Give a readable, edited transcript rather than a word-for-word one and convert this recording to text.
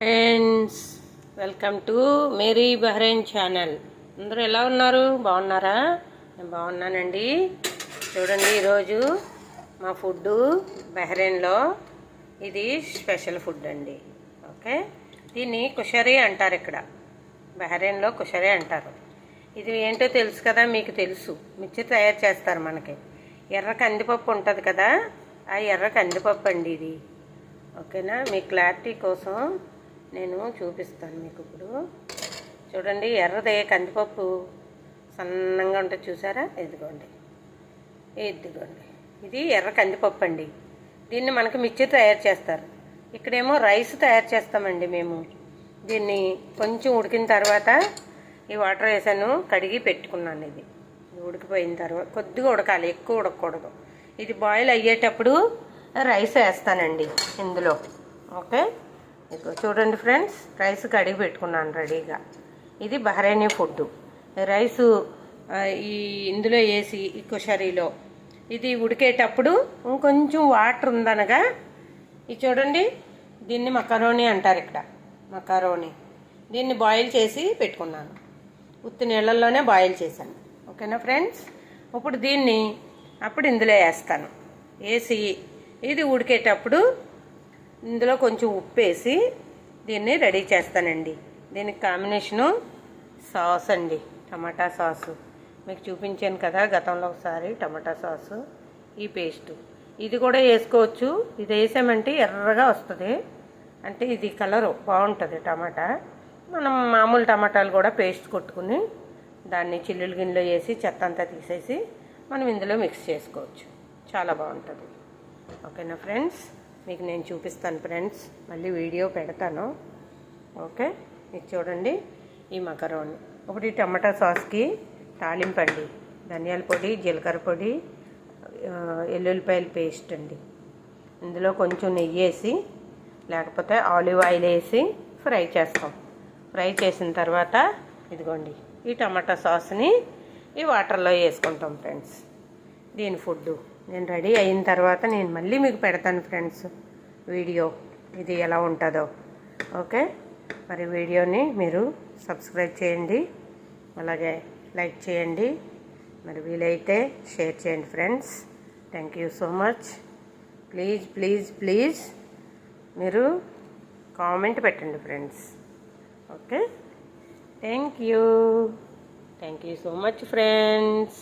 Friends, welcome to Meri Bahrain channel. అందరూ ఎలా ఉన్నారు? బాగున్నారా? నేను బాగున్నానండి. చూడండి, ఈరోజు మా ఫుడ్ బహ్రెయిన్లో ఇది స్పెషల్ ఫుడ్ అండి. ఓకే, దీన్ని కుషరీ అంటారు. ఇక్కడ బహ్రెయిన్లో కుషరీ అంటారు. ఇది ఏంటో తెలుసు కదా, మీకు తెలుసు. మిర్చి తయారు చేస్తారు మనకి. ఎర్ర కందిపప్పు ఉంటుంది కదా, ఆ ఎర్ర కందిపప్పు అండి ఇది. ఓకేనా, మీ క్లారిటీ కోసం నేను చూపిస్తాను మీకు. ఇప్పుడు చూడండి, ఎర్రదే కందిపప్పు సన్నంగా ఉంటుంది, చూసారా? ఇదిగోండి, ఇది ఎర్ర కందిపప్పు అండి. దీన్ని మనకి మిర్చి తయారు చేస్తారు. ఇక్కడేమో రైస్ తయారు చేస్తామండి మేము. దీన్ని కొంచెం ఉడికిన తర్వాత ఈ వాటర్ వేసాను, కడిగి పెట్టుకున్నాను. ఇది ఉడికిపోయిన తర్వాత కొద్దిగా ఉడకాలి, ఎక్కువ ఉడకకూడదు. ఇది బాయిల్ అయ్యేటప్పుడు రైస్ వేస్తానండి ఇందులో. ఓకే, ఇదిగో చూడండి ఫ్రెండ్స్, రైస్ కడిగి పెట్టుకున్నాను రెడీగా. ఇది బహ్రెయినీ ఫుడ్. రైసు ఈ ఇందులో వేసి ఈ కుషరీలో ఇది ఉడికేటప్పుడు ఇంకొంచెం వాటర్ ఉందనగా ఇది చూడండి, దీన్ని మకారోనీ అంటారు ఇక్కడ. మకారోనీ దీన్ని బాయిల్ చేసి పెట్టుకున్నాను. ఉత్తి నీళ్ళల్లోనే బాయిల్ చేశాను. ఓకేనా ఫ్రెండ్స్, ఇప్పుడు దీన్ని ఇందులో వేస్తాను. వేసి ఇది ఉడికేటప్పుడు ఇందులో కొంచెం ఉప్పు వేసి దీన్ని రెడీ చేస్తానండి. దీనికి కాంబినేషను సాస్ అండి, టమాటా సాసు. మీకు చూపించాను కదా గతంలో ఒకసారి టమాటా సాసు. ఈ పేస్టు ఇది కూడా వేసుకోవచ్చు. ఇది వేసామంటే ఎర్రగా వస్తుంది, అంటే ఇది కలరు బాగుంటుంది టమాటా. మనం మామూలు టమాటాలు కూడా పేస్ట్ కొట్టుకుని దాన్ని చిల్లులు గిన్నెలో వేసి చెత్త అంతా తీసేసి మనం ఇందులో మిక్స్ చేసుకోవచ్చు. చాలా బాగుంటుంది. ఓకేనా ఫ్రెండ్స్, మీకు నేను చూపిస్తాను ఫ్రెండ్స్, మళ్ళీ వీడియో పెడతాను. ఓకే, ఇది చూడండి, ఈ మకరోని. ఒకటి టమాటా సాస్కి తాలింపండి, ధనియాల పొడి, జీలకర్ర పొడి, ఎల్లుల్లిపాయల పేస్ట్ అండి. ఇందులో కొంచెం నెయ్యి వేసి లేకపోతే ఆలివ్ ఆయిల్ వేసి ఫ్రై చేస్తాం. ఫ్రై చేసిన తర్వాత ఇదిగోండి, ఈ టమాటా సాస్ని ఈ వాటర్లో వేసుకుంటాం ఫ్రెండ్స్. దీని ఫుడ్ నేను రెడీ అయిన తర్వాత నేను మళ్ళీ మీకు పెడతాను ఫ్రెండ్స్ వీడియో, ఇది ఎలా ఉంటుందో. ఓకే, మరి వీడియోని మీరు సబ్స్క్రైబ్ చేయండి, అలాగే లైక్ చేయండి, మరి వీలైతే షేర్ చేయండి friends. Thank you so much. Please please please మీరు కామెంట్ పెట్టండి friends. Okay, thank you so much friends.